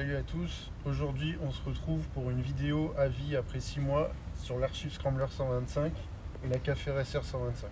Salut à tous, aujourd'hui on se retrouve pour une vidéo avis après 6 mois sur l'Archive Scrambler 125 et la KFRSR 125.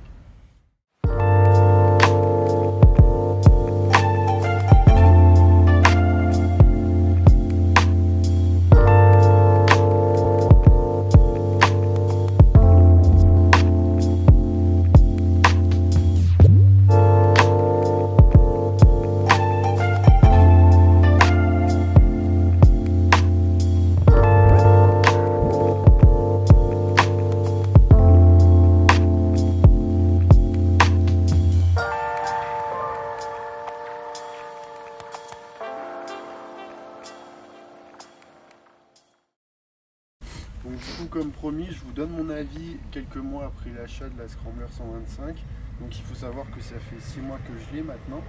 Donc du coup, comme promis, je vous donne mon avis quelques mois après l'achat de la Scrambler 125. Donc il faut savoir que ça fait 6 mois que je l'ai maintenant.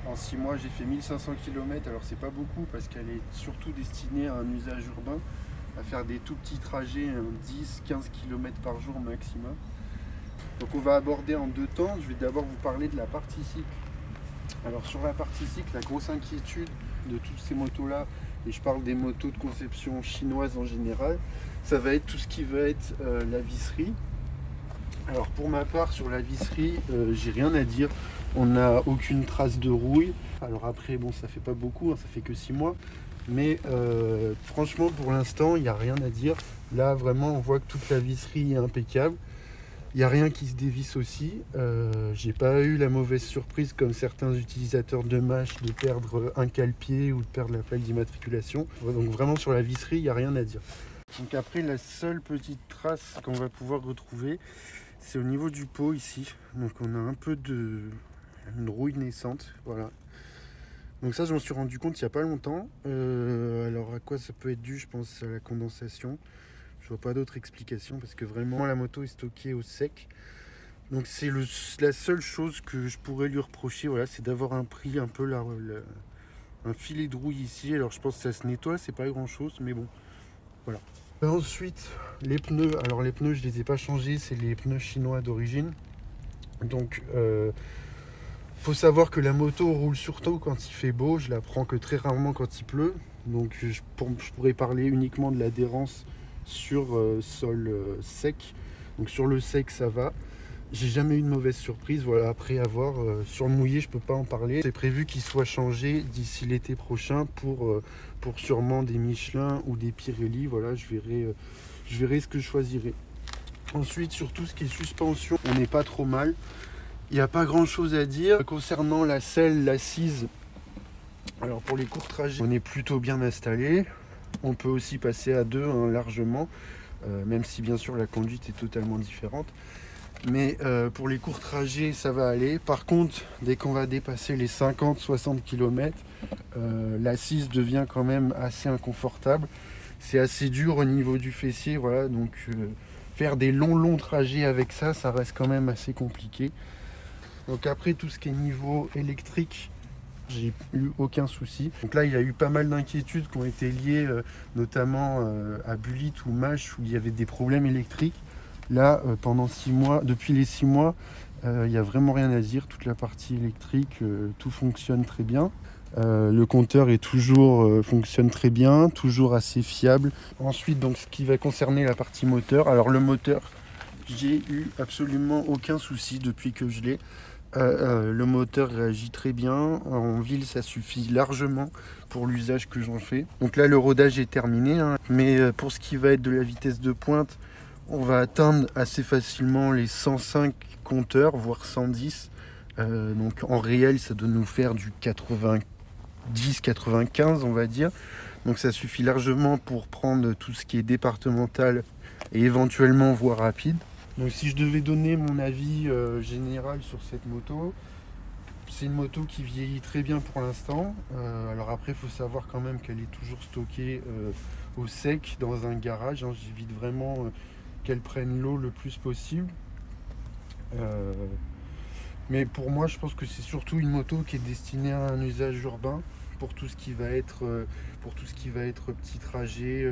En 6 mois, j'ai fait 1500 km. Alors c'est pas beaucoup parce qu'elle est surtout destinée à un usage urbain, à faire des tout petits trajets, 10-15 km par jour maximum. Donc on va aborder en deux temps. Je vais d'abord vous parler de la partie cycle. Alors sur la partie cycle, la grosse inquiétude de toutes ces motos-là, et je parle des motos de conception chinoise en général, ça va être tout ce qui va être la visserie. Alors pour ma part, sur la visserie, j'ai rien à dire. On n'a aucune trace de rouille. Alors après, bon, ça fait pas beaucoup, hein, ça fait que 6 mois. Mais franchement, pour l'instant, il n'y a rien à dire. Là, vraiment, on voit que toute la visserie est impeccable. Il n'y a rien qui se dévisse aussi. J'ai pas eu la mauvaise surprise, comme certains utilisateurs de mâche, de perdre un cale-pied ou de perdre la plaque d'immatriculation. Donc vraiment, sur la visserie, il n'y a rien à dire. Donc après, la seule petite trace qu'on va pouvoir retrouver, c'est au niveau du pot ici. Donc on a un peu une rouille naissante, voilà. Donc ça, je m'en suis rendu compte il n'y a pas longtemps. Alors à quoi ça peut être dû? Je pense à la condensation. Je vois pas d'autre explication parce que vraiment la moto est stockée au sec. Donc c'est la seule chose que je pourrais lui reprocher, voilà, c'est d'avoir pris un peu un filet de rouille ici. Alors je pense que ça se nettoie, c'est pas grand chose, mais bon, voilà. Ensuite, les pneus. Alors les pneus, je les ai pas changés, c'est les pneus chinois d'origine. Donc faut savoir que la moto roule surtout quand il fait beau. Je la prends que très rarement quand il pleut. Donc je pourrais parler uniquement de l'adhérence sur sol sec. Donc sur le sec, ça va. J'ai jamais eu de mauvaise surprise. Voilà, après avoir sur le mouillé, je peux pas en parler. C'est prévu qu'il soit changé d'ici l'été prochain pour sûrement des Michelin ou des Pirelli. Voilà, je verrai ce que je choisirai. Ensuite, sur tout ce qui est suspension, on n'est pas trop mal. Il n'y a pas grand chose à dire. Concernant la selle, l'assise, alors pour les courts trajets, on est plutôt bien installé. On peut aussi passer à deux, hein, largement, même si bien sûr la conduite est totalement différente. Mais pour les courts trajets, ça va aller. Par contre, dès qu'on va dépasser les 50-60 km, l'assise devient quand même assez inconfortable. C'est assez dur au niveau du fessier, voilà. Donc faire des longs trajets avec ça, ça reste quand même assez compliqué. Donc après, tout ce qui est niveau électrique, j'ai eu aucun souci. Donc là, il y a eu pas mal d'inquiétudes qui ont été liées notamment à Bullitt ou Mâche où il y avait des problèmes électriques. Là, pendant 6 mois, depuis les 6 mois, il n'y a vraiment rien à dire. Toute la partie électrique, tout fonctionne très bien. Le compteur est fonctionne très bien, toujours assez fiable. Ensuite, donc, ce qui va concerner la partie moteur. Alors le moteur, j'ai eu absolument aucun souci depuis que je l'ai. Le moteur réagit très bien. En ville, ça suffit largement pour l'usage que j'en fais. Donc là, le rodage est terminé, hein. Mais pour ce qui va être de la vitesse de pointe, on va atteindre assez facilement les 105 compteurs, voire 110. Donc en réel, ça doit nous faire du 90-95, on va dire. Donc ça suffit largement pour prendre tout ce qui est départemental et éventuellement voie rapide. Donc si je devais donner mon avis général sur cette moto, c'est une moto qui vieillit très bien pour l'instant. Alors après, il faut savoir quand même qu'elle est toujours stockée au sec dans un garage, hein. J'évite vraiment qu'elle prenne l'eau le plus possible. Mais pour moi, je pense que c'est surtout une moto qui est destinée à un usage urbain pour tout ce qui va être, petit trajet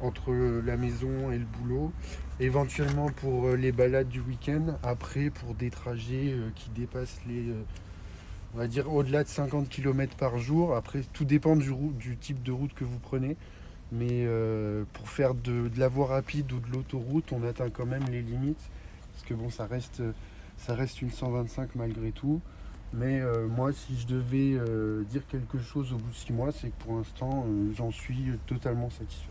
entre la maison et le boulot, éventuellement pour les balades du week-end, après pour des trajets qui dépassent on va dire au-delà de 50 km par jour. Après, tout dépend du type de route que vous prenez. Mais pour faire de la voie rapide ou de l'autoroute, on atteint quand même les limites. Parce que bon, ça reste une 125 malgré tout. Mais moi, si je devais dire quelque chose au bout de 6 mois, c'est que pour l'instant, j'en suis totalement satisfait.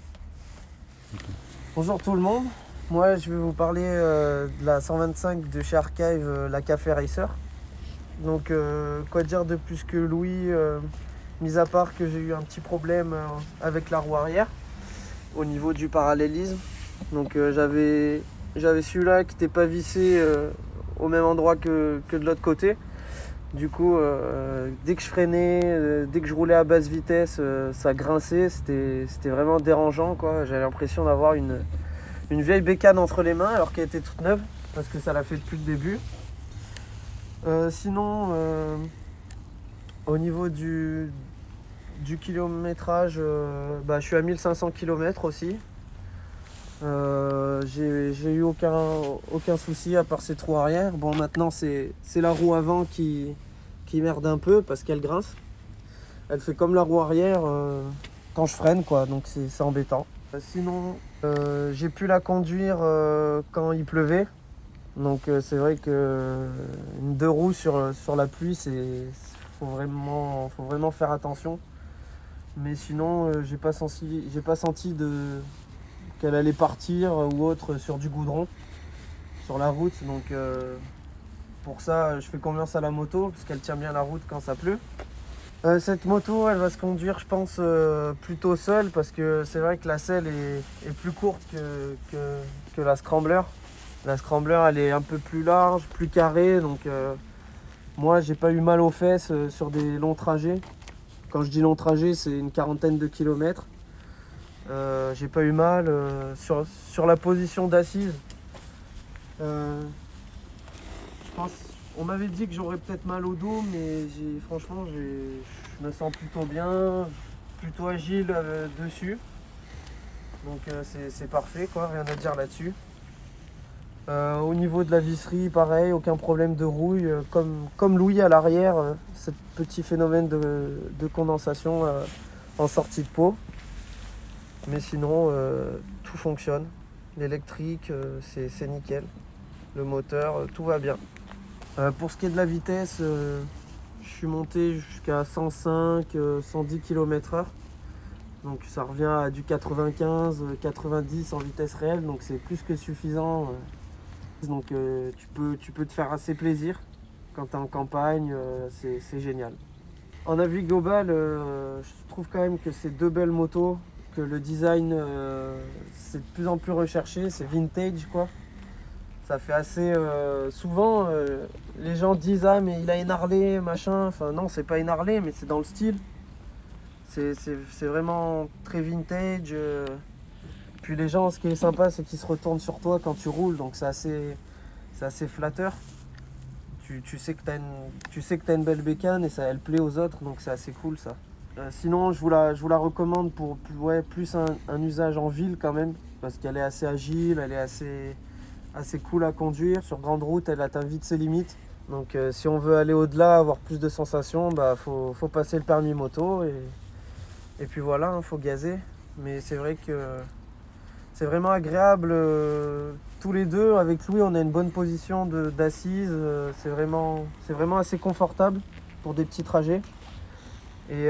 Bonjour tout le monde, moi je vais vous parler de la 125 de chez Archive, la Café Racer. Donc quoi dire de plus que Louis, mis à part que j'ai eu un petit problème avec la roue arrière au niveau du parallélisme. Donc j'avais celui-là qui n'était pas vissé au même endroit que de l'autre côté. Du coup, dès que je freinais, dès que je roulais à basse vitesse, ça grinçait, c'était vraiment dérangeant, quoi. J'avais l'impression d'avoir une vieille bécane entre les mains alors qu'elle était toute neuve, parce que ça l'a fait depuis le début. Sinon, au niveau du kilométrage, je suis à 1500 km aussi. J'ai eu aucun souci à part ces trous arrière. Bon, maintenant c'est la roue avant qui merde un peu parce qu'elle grince. Elle fait comme la roue arrière quand je freine, quoi, donc c'est embêtant. Sinon, j'ai pu la conduire quand il pleuvait. Donc c'est vrai que une deux roues sur la pluie, faut vraiment faire attention. Mais sinon, j'ai pas senti qu'elle allait partir ou autre sur du goudron, sur la route. Donc pour ça, je fais confiance à la moto parce qu'elle tient bien la route quand ça pleut. Cette moto, elle va se conduire, je pense, plutôt seule parce que c'est vrai que la selle est plus courte que la Scrambler. La Scrambler, elle est un peu plus large, plus carrée. Donc moi, j'ai pas eu mal aux fesses sur des longs trajets. Quand je dis long trajet, c'est une quarantaine de kilomètres. J'ai pas eu mal sur la position d'assise. Je pense, on m'avait dit que j'aurais peut-être mal au dos, mais franchement, je me sens plutôt bien, plutôt agile dessus. Donc c'est parfait, quoi, rien à dire là-dessus. Au niveau de la visserie, pareil, aucun problème de rouille. Comme Louis à l'arrière, ce petit phénomène de condensation en sortie de pot. Mais sinon, tout fonctionne. L'électrique, c'est nickel. Le moteur, tout va bien. Pour ce qui est de la vitesse, je suis monté jusqu'à 105, 110 km/h. Donc ça revient à du 95, 90 en vitesse réelle. Donc c'est plus que suffisant. Donc tu peux te faire assez plaisir. Quand tu es en campagne, c'est génial. En avis global, je trouve quand même que c'est deux belles motos. Que le design, c'est de plus en plus recherché. C'est vintage, quoi. Ça fait assez souvent les gens disent ah mais il a une Harley machin, enfin non c'est pas une Harley mais c'est dans le style, c'est vraiment très vintage. Puis les gens, ce qui est sympa c'est qu'ils se retournent sur toi quand tu roules, donc c'est assez flatteur. Tu sais que t'as une belle bécane et ça elle plaît aux autres, donc c'est assez cool ça. Sinon je vous la recommande pour plus un usage en ville quand même, parce qu'elle est assez agile, elle est assez cool à conduire. Sur grande route, elle atteint vite ses limites. Donc si on veut aller au-delà, avoir plus de sensations, faut passer le permis moto et puis voilà, faut gazer. Mais c'est vrai que c'est vraiment agréable. Tous les deux, avec Louis, on a une bonne position d'assise. C'est vraiment assez confortable pour des petits trajets. Et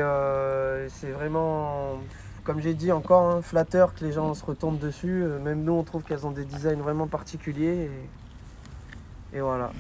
c'est vraiment, comme j'ai dit encore, flatteur que les gens se retournent dessus. Même nous, on trouve qu'elles ont des designs vraiment particuliers. Et voilà.